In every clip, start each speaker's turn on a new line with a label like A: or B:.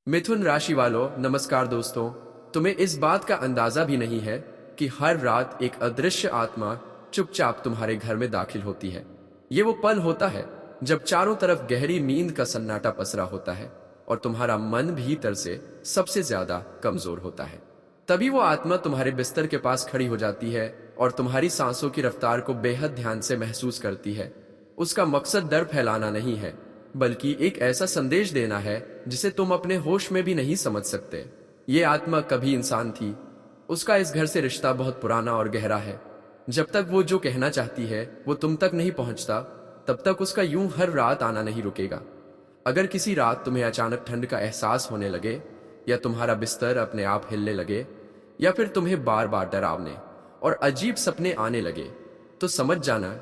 A: मिथुन राशि वालों, नमस्कार दोस्तों। तुम्हें इस बात का अंदाजा भी नहीं है कि हर रात एक अदृश्य आत्मा चुपचाप तुम्हारे घर में दाखिल होती है। ये वो पल होता है जब चारों तरफ गहरी नींद का सन्नाटा पसरा होता है और तुम्हारा मन भीतर से सबसे ज्यादा कमजोर होता है। तभी वो आत्मा तुम्हारे बिस्तर के पास खड़ी हो जाती है और तुम्हारी सांसों की रफ्तार को बेहद ध्यान से महसूस करती है। उसका मकसद डर फैलाना नहीं है, बल्कि एक ऐसा संदेश देना है जिसे तुम अपने होश में भी नहीं समझ सकते। ये आत्मा कभी इंसान थी। उसका इस घर से रिश्ता बहुत पुराना और गहरा है। जब तक वो जो कहना चाहती है वो तुम तक नहीं पहुंचता, तब तक उसका यूं हर रात आना नहीं रुकेगा। अगर किसी रात तुम्हें अचानक ठंड का एहसास होने लगे, या तुम्हारा बिस्तर अपने आप हिलने लगे, या फिर तुम्हें बार बार डरावने और अजीब सपने आने लगे, तो समझ जाना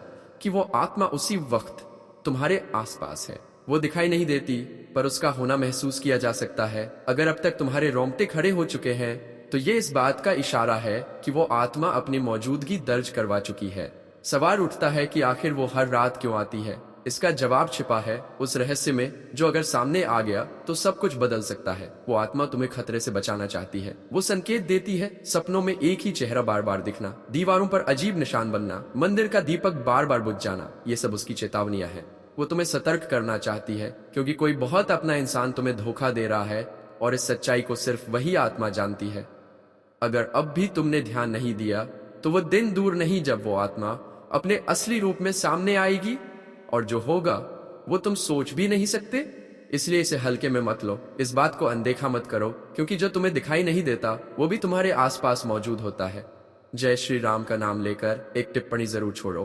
A: कि वो आत्मा उसी वक्त तुम्हारे आसपास है। वो दिखाई नहीं देती, पर उसका होना महसूस किया जा सकता है। अगर अब तक तुम्हारे रोंगटे खड़े हो चुके हैं, तो ये इस बात का इशारा है कि वो आत्मा अपनी मौजूदगी दर्ज करवा चुकी है। सवाल उठता है कि आखिर वो हर रात क्यों आती है। इसका जवाब छिपा है उस रहस्य में जो अगर सामने आ गया तो सब कुछ बदल सकता है। वो आत्मा तुम्हें खतरे से बचाना चाहती है। वो संकेत देती है, सपनों में एक ही चेहरा बार बार दिखना, दीवारों पर अजीब निशान बनना, मंदिर का दीपक बार बार बुझ जाना। ये सब उसकी चेतावनियां हैं। वो तुम्हें सतर्क करना चाहती है, क्योंकि कोई बहुत अपना इंसान तुम्हें धोखा दे रहा है और इस सच्चाई को सिर्फ वही आत्मा जानती है। अगर अब भी तुमने ध्यान नहीं दिया, तो वो दिन दूर नहीं जब वो आत्मा अपने असली रूप में सामने आएगी, और जो होगा वो तुम सोच भी नहीं सकते। इसलिए इसे हल्के में मत लो, इस बात को अनदेखा मत करो, क्योंकि जो तुम्हें दिखाई नहीं देता वो भी तुम्हारे आसपास मौजूद होता है। जय श्री राम का नाम लेकर एक टिप्पणी जरूर छोड़ो,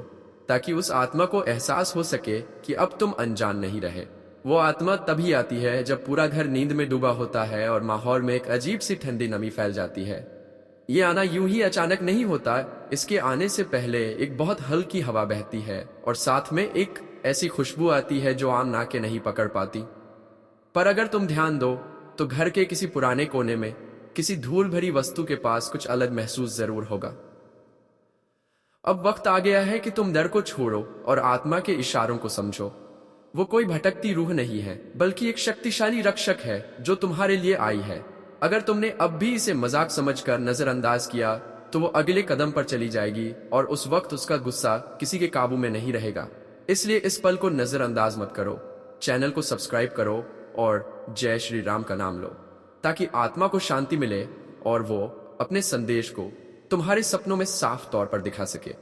A: ताकि उस आत्मा को एहसास हो सके कि अब तुम अनजान नहीं रहे। वो आत्मा तभी आती है जब पूरा घर नींद में डूबा होता है और माहौल में एक अजीब सी ठंडी नमी फैल जाती है। ये आना यूं ही अचानक नहीं होता। इसके आने से पहले एक बहुत हल्की हवा बहती है और साथ में एक ऐसी खुशबू आती है जो आम नाकें नहीं पकड़ पाती। पर अगर तुम ध्यान दो, तो घर के किसी पुराने कोने में किसी धूल भरी वस्तु के पास कुछ अलग महसूस जरूर होगा। अब वक्त आ गया है कि तुम डर को छोड़ो और आत्मा के इशारों को समझो। वो कोई भटकती रूह नहीं है, बल्कि एक शक्तिशाली रक्षक है जो तुम्हारे लिए आई है। अगर तुमने अब भी इसे मजाक समझकर नजरअंदाज किया, तो वो अगले कदम पर चली जाएगी और उस वक्त उसका गुस्सा किसी के काबू में नहीं रहेगा। इसलिए इस पल को नजरअंदाज मत करो। चैनल को सब्सक्राइब करो और जय श्री राम का नाम लो, ताकि आत्मा को शांति मिले और वो अपने संदेश को तुम्हारे सपनों में साफ तौर पर दिखा सके।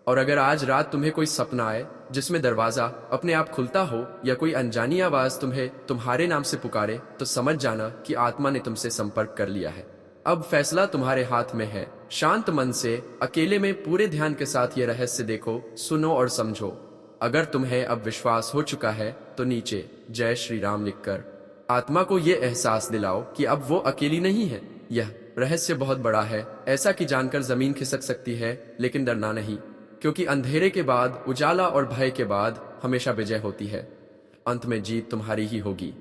A: और अगर आज रात तुम्हें कोई सपना आए जिसमें दरवाजा अपने आप खुलता हो या कोई अनजानी आवाज तुम्हें तुम्हारे नाम से पुकारे, तो समझ जाना कि आत्मा ने तुमसे संपर्क कर लिया है। अब फैसला तुम्हारे हाथ में है। शांत मन से, अकेले में, पूरे ध्यान के साथ ये रहस्य देखो, सुनो और समझो। अगर तुम्हें अब विश्वास हो चुका है, तो नीचे जय श्री राम लिखकर आत्मा को ये एहसास दिलाओ कि अब वो अकेली नहीं है। यह रहस्य बहुत बड़ा है, ऐसा कि जानकर जमीन खिसक सकती है, लेकिन डरना नहीं, क्योंकि अंधेरे के बाद उजाला और भय के बाद हमेशा विजय होती है। अंत में जीत तुम्हारी ही होगी।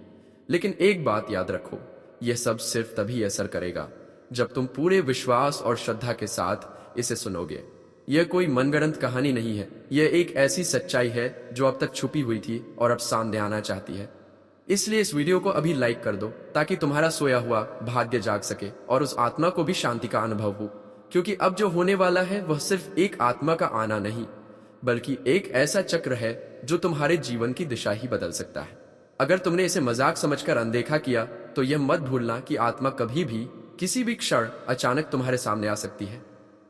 A: लेकिन एक बात याद रखो, यह सब सिर्फ तभी असर करेगा जब तुम पूरे विश्वास और श्रद्धा के साथ इसे सुनोगे। यह कोई मनगढ़ंत कहानी नहीं है, यह एक ऐसी सच्चाई है जो अब तक छुपी हुई थी और अब सामने आना चाहती है। इसलिए इस वीडियो को अभी लाइक कर दो, ताकि तुम्हारा सोया हुआ भाग्य जाग सके और उस आत्मा को भी शांति का अनुभव हो। क्योंकि अब जो होने वाला है वह सिर्फ एक आत्मा का आना नहीं, बल्कि एक ऐसा चक्र है जो तुम्हारे जीवन की दिशा ही बदल सकता है। अगर तुमने इसे मजाक समझकर अनदेखा किया, तो यह मत भूलना कि आत्मा कभी भी किसी भी क्षण अचानक तुम्हारे सामने आ सकती है।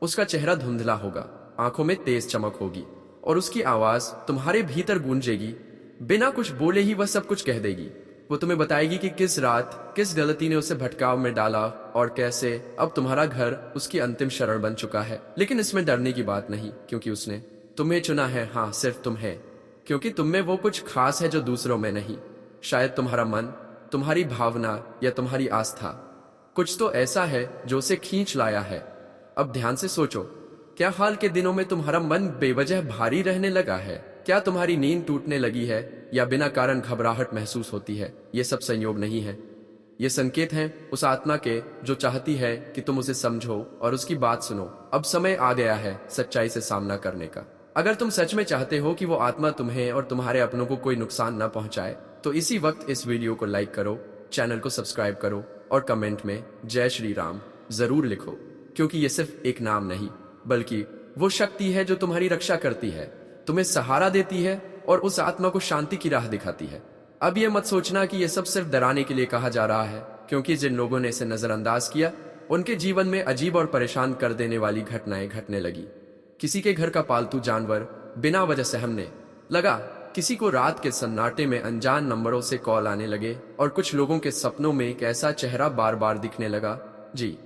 A: उसका चेहरा धुंधला होगा, आंखों में तेज चमक होगी और उसकी आवाज तुम्हारे भीतर गूंजेगी। बिना कुछ बोले ही वह सब कुछ कह देगी। वो तुम्हें बताएगी कि किस रात किस गलती ने उसे भटकाव में डाला और कैसे अब तुम्हारा घर उसकी अंतिम शरण बन चुका है। लेकिन इसमें डरने की बात नहीं, क्योंकि उसने तुम्हें चुना है। हाँ, सिर्फ तुम्हें, क्योंकि तुम में वो कुछ खास है जो दूसरों में नहीं। शायद तुम्हारा मन, तुम्हारी भावना या तुम्हारी आस्था, कुछ तो ऐसा है जो उसे खींच लाया है। अब ध्यान से सोचो, क्या हाल के दिनों में तुम्हारा मन बेवजह भारी रहने लगा है? क्या तुम्हारी नींद टूटने लगी है या बिना कारण घबराहट महसूस होती है? ये सब संयोग नहीं है, ये संकेत हैं उस आत्मा के जो चाहती है कि तुम उसे समझो और उसकी बात सुनो। अब समय आ गया है सच्चाई से सामना करने का। अगर तुम सच में चाहते हो कि वो आत्मा तुम्हें और तुम्हारे अपनों को कोई नुकसान न पहुंचाए, तो इसी वक्त इस वीडियो को लाइक करो चैनल को सब्सक्राइब करो और कमेंट में जय श्री राम जरूर लिखो, क्योंकि ये सिर्फ एक नाम नहीं बल्कि वो शक्ति है जो तुम्हारी रक्षा करती है, तुम्हें सहारा देती है और उस आत्मा को शांति की राह दिखाती है। अब ये मत सोचना कि ये सब सिर्फ डराने के लिए कहा जा रहा है, क्योंकि जिन लोगों ने इसे नजरअंदाज किया उनके जीवन में अजीब और परेशान कर देने वाली घटनाएं घटने लगी। किसी के घर का पालतू जानवर बिना वजह सहमने लगा, किसी को रात के सन्नाटे में अनजान नंबरों से कॉल आने लगे और कुछ लोगों के सपनों में एक ऐसा चेहरा बार बार दिखने लगा जी